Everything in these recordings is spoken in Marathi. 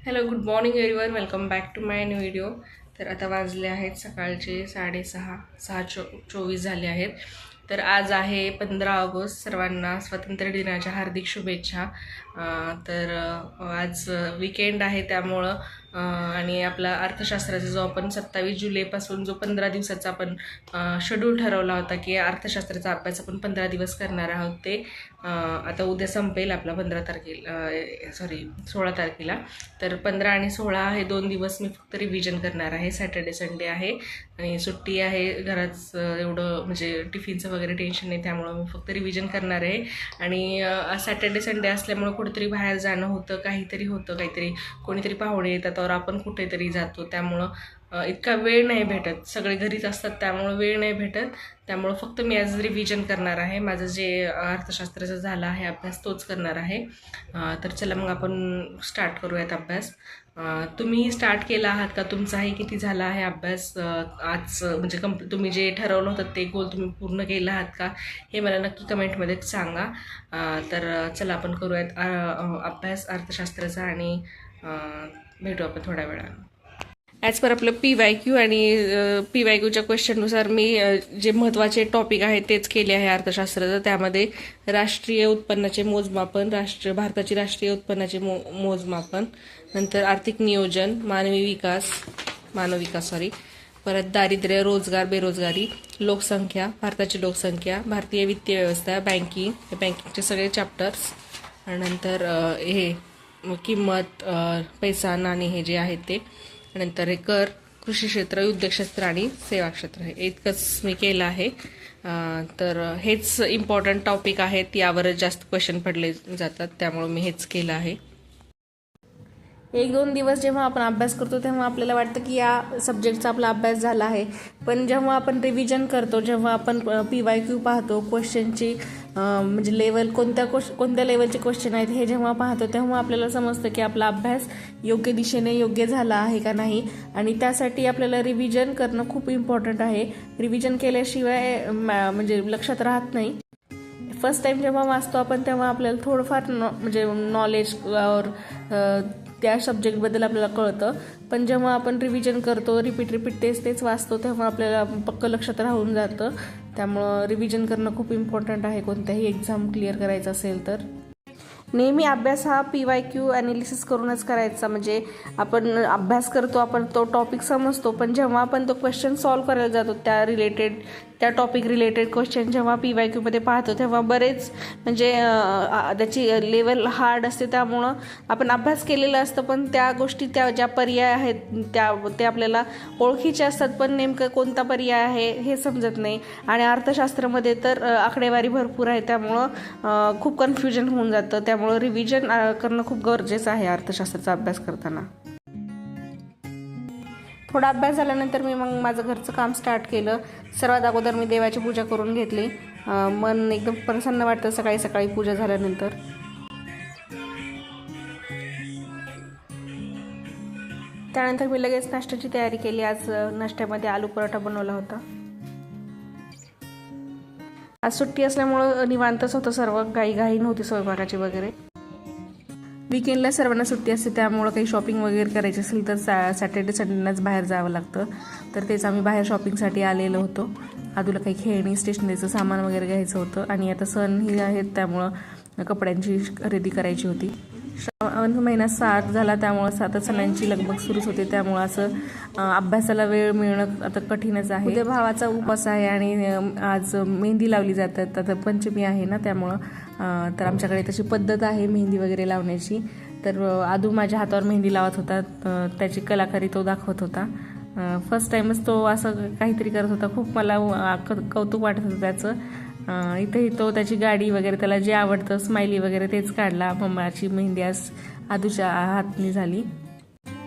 Hello, good morning everyone. Welcome back to my new video. तर आता वाजले आहेत सकाळचे 6:30 झाले आहेत. तर आज आहे 15 ऑगस्ट. सर्वांना स्वातंत्र्य दिनाच्या हार्दिक शुभेच्छा. आज वीकेंड आहे त्यामुळं आणि आपला अर्थशास्त्राचा जो आपण 27 जुलैपासून जो 15 दिवसाचा आपण शेड्यूल ठरवला होता की अर्थशास्त्राचा अभ्यास आपण 15 दिवस करणार आहोत, ते आता उद्या संपेल आपला 16 तारखेला. तर 15 आणि 16 हे 2 दिवस मी फक्त रिव्हिजन करणार आहे. सॅटर्डे संडे आहे आणि सुट्टी आहे. घरात एवढं म्हणजे टिफिनचं वगैरे टेन्शन नाही, त्यामुळं मी फक्त रिव्हिजन करणार आहे. आणि सॅटर्डे संडे असल्यामुळं कुठेतरी बाहेर जाणं होतं, काहीतरी कोणीतरी पाहुणे येतात और आपण कुठेतरी जातो, त्यामुळं इतका वेळ नाही भेटत. सगळे घरीच असतात त्यामुळं वेळ नाही भेटत. त्यामुळं फक्त मी आज रिव्हिजन करणार आहे. माझं जे अर्थशास्त्राचा झाला आहे अभ्यास तोच करणार आहे. तर चला मग आपण स्टार्ट करूयात अभ्यास. तुम्ही स्टार्ट केला आहात का? तुमचाही किती झाला आहे अभ्यास आज? म्हणजे तुम्ही जे ठरवलं होतं ते गोल तुम्ही पूर्ण केला आहात का, हे मला नक्की कमेंटमध्ये सांगा. तर चला आपण करूयात अभ्यास अर्थशास्त्राचा आणि भेटू आपण थोड्या वेळानं. ॲज पर आपलं PYQ आणि PYQच्या क्वेश्चननुसार मी जे महत्त्वाचे टॉपिक आहेत तेच केले आहे अर्थशास्त्राचं. त्यामध्ये राष्ट्रीय उत्पन्नाचे मोजमापन, भारताची राष्ट्रीय उत्पन्नाचे मोजमापन, नंतर आर्थिक नियोजन, मानव विकास परत दारिद्र्य, रोजगार, बेरोजगारी, लोकसंख्या, भारताची लोकसंख्या, भारतीय वित्तीय व्यवस्था, बँकिंगचे सगळे चॅप्टर्स, नंतर हे किंमत, पैसा, नाणी हे जे आहेत ते, नंतर हे कर, कृषी क्षेत्र, उद्योगक्षेत्र आणि सेवा क्षेत्र, हे इतकंच मी केलं आहे. तर हेच इम्पॉर्टंट टॉपिक आहेत, यावरच जास्त क्वेश्चन पडले जातात, त्यामुळे मी हेच केलं आहे. 1-2 दिवस जेव्हा आपण अभ्यास करतो तेव्हा आपल्याला वाटतं की या सब्जेक्टचा आपला अभ्यास झाला आहे, पण जेव्हा आपण रिव्हिजन करतो, जेव्हा आपण PYQ पाहतो, क्वेश्चनची म्हणजे लेवल कोणत्या लेवलचे क्वेश्चन आहेत हे जेव्हा पाहतो तेव्हा आपल्याला समजतं की आपला अभ्यास योग्य दिशेने योग्य झाला आहे का नाही. आणि त्यासाठी आपल्याला रिव्हिजन करणं खूप इम्पॉर्टंट आहे. रिव्हिजन केल्याशिवाय म्हणजे लक्षात राहत नाही. फर्स्ट टाईम जेव्हा वाचतो आपण तेव्हा आपल्याला थोडंफार म्हणजे नॉलेज और त्या सब्जेक्टबद्दल आपल्याला कळतं, पण जेव्हा आपण रिव्हिजन करतो, रिपीट तेच वाचतो, तेव्हा आपल्याला पक्क लक्षात राहून जातं. त्यामुळं रिव्हिजन करणं खूप इम्पॉर्टंट आहे कोणत्याही एक्झाम क्लिअर करायचं असेल तर. नेहमी अभ्यास हा PYQ ॲनालिसिस करूनच करायचा. म्हणजे आपण अभ्यास करतो, आपण तो टॉपिक समजतो, पण जेव्हा आपण तो क्वेश्चन सॉल्व करायला जातो त्या टॉपिक रिलेटेड क्वेश्चन जेव्हा PYQमध्ये पाहतो तेव्हा बरेच म्हणजे त्याची लेवल हार्ड असते. त्यामुळं आपण अभ्यास केलेला असतं, पण त्या गोष्टी ज्या पर्याय आहेत ते आपल्याला ओळखीचे असतात, पण नेमकं कोणता पर्याय आहे हे समजत नाही. आणि अर्थशास्त्रामध्ये तर आकडेवारी भरपूर आहे, त्यामुळं खूप कन्फ्युजन होऊन जातं. त्यामुळं रिव्हिजन करणं खूप गरजेचं आहे अर्थशास्त्राचा अभ्यास करताना. थोडा अभ्यास झाल्यानंतर मी मग माझं घरचं काम स्टार्ट केलं. सर्वात अगोदर मी देवाची पूजा करून घेतली. मन एकदम प्रसन्न वाटतं सकाळी पूजा झाल्यानंतर. त्यानंतर मी लगेच नाश्त्याची तयारी केली. आज नाश्त्यामध्ये आलू पराठा बनवला होता. आज सुट्टी असल्यामुळं निवांतच होतं सर्व, घाई नव्हती स्वयंपाकाची वगैरे. वीकेंडला सर्वांना सुट्टी असते, त्यामुळं काही शॉपिंग वगैरे करायची असेल तर सॅटर्डे संडेलाच बाहेर जावं लागतं. तर तेच आम्ही बाहेर शॉपिंगसाठी आलेलो होतो. आदूला काही खेळणी, स्टेशनरीचं सामान वगैरे घ्यायचं होतं आणि आता सणही आहेत त्यामुळं कपड्यांची खरेदी करायची होती. श्रावण महिना 7 झाला, त्यामुळं आता सणांची लगबग सुरूच होते. त्यामुळं असं अभ्यासाला वेळ मिळणं आता कठीणच आहे. उद्या भावाचा उपवास आहे आणि आज मेहंदी लावली जातात. आता पंचमी आहे ना, त्यामुळं तर आमच्याकडे तशी पद्धत आहे मेहंदी वगैरे लावण्याची. तर आदू माझ्या हातावर मेहंदी लावत होता, त्याची कलाकारी तो दाखवत होता. फर्स्ट टाईमच तो असं काहीतरी करत होता. खूप मला कौतुक वाटत होतं त्याचं. इथेही तो त्याची गाडी वगैरे, त्याला जे आवडतं स्माइली वगैरे तेच काढला. मम्माची मेहंदी आज आदूच्या हातनी झाली.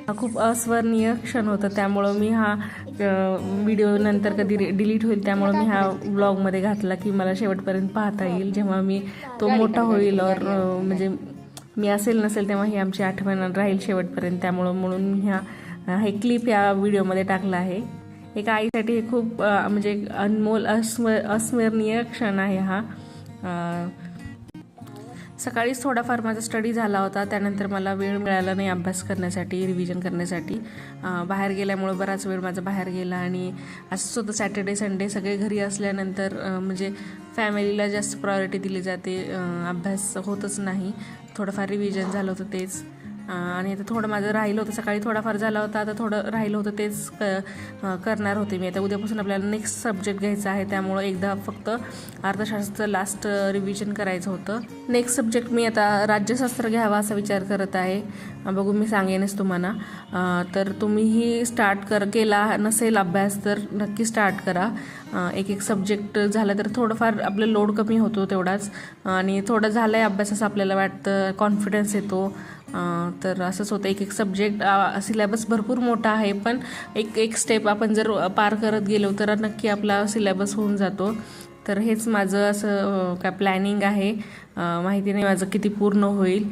खूप अस्मरणीय क्षण होतं, त्यामुळं मी हा व्हिडिओ नंतर कधी डिलीट होईल, त्यामुळं मी हा व्लॉगमध्ये घातला की मला शेवटपर्यंत पाहता येईल. जेव्हा तो मोठा होईल और म्हणजे मी असेल नसेल तेव्हा ही आमची आठवण राहील शेवटपर्यंत. म्हणून मी हे क्लिप या व्हिडिओमध्ये टाकला आहे. एका आईसाठी खूप म्हणजे अनमोल अस्मरणीय क्षण आहे हा. सकाळीच थोडाफार माझा स्टडी झाला होता, त्यानंतर मला वेळ मिळाला नाही अभ्यास करण्यासाठी, रिव्हिजन करण्यासाठी. बाहेर गेल्यामुळं बराच वेळ माझा बाहेर गेला आणि असंच होतं सॅटर्डे संडे सगळे घरी असल्यानंतर म्हणजे फॅमिलीला जास्त प्रायोरिटी दिली जाते, अभ्यास होतच नाही. थोडंफार रिव्हिजन झालं होतं तेच. आणि आता थोडं माझं राहिलं होतं, सकाळी थोडाफार झाला होता, आता थोडं राहिलं होतं तेच करणार होते मी. आता उद्यापासून आपल्याला नेक्स्ट सब्जेक्ट घ्यायचा आहे, त्यामुळं एकदा फक्त अर्थशास्त्राचं लास्ट रिव्हिजन करायचं होतं. नेक्स्ट सब्जेक्ट मी आता राज्यशास्त्र घ्यावा असा विचार करत आहे. बघू, मी सांगेनच तुम्हाला. तर तुम्हीही केला नसेल अभ्यास तर नक्की स्टार्ट करा. एक एक सब्जेक्ट झालं तर थोडंफार आपलं लोड कमी होतो तेवढाच, आणि थोडं झालं आहे अभ्यास असं आपल्याला वाटतं, कॉन्फिडन्स येतो. तर असंच होतं, एक एक सब्जेक्ट सिलेबस भरपूर मोठा आहे, पण एक एक स्टेप आपण जर पार करत गेलो तर नक्की आपला सिलेबस होऊन जातो. तर हेच माझं असं काय प्लॅनिंग आहे. माहिती नाही माझं किती पूर्ण होईल,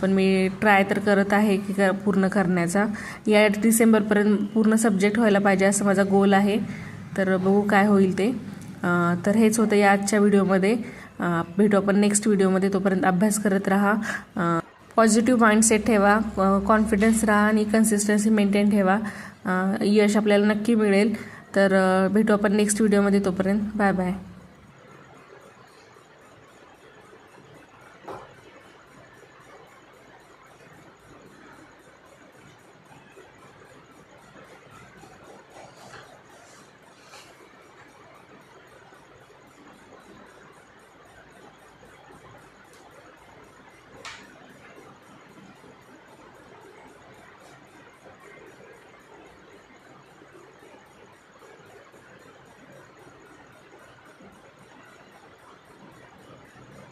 पण मी ट्राय तर करत आहे की पूर्ण करण्याचा. या डिसेंबरपर्यंत पूर्ण सब्जेक्ट व्हायला पाहिजे असं माझा गोल आहे. तर बघू काय होईल ते. तर हेच होतं या आजच्या व्हिडिओमध्ये. भेटू आपण नेक्स्ट व्हिडिओमध्ये. तोपर्यंत अभ्यास करत राहा, पॉझिटिव्ह माइंडसेट ठेवा, कॉन्फिडन्स राहा आणि कन्सिस्टन्सी मेंटेन ठेवा. यश आपल्याला नक्की मिळेल. तर भेटू आपण नेक्स्ट व्हिडिओमध्ये. तोपर्यंत बाय बाय.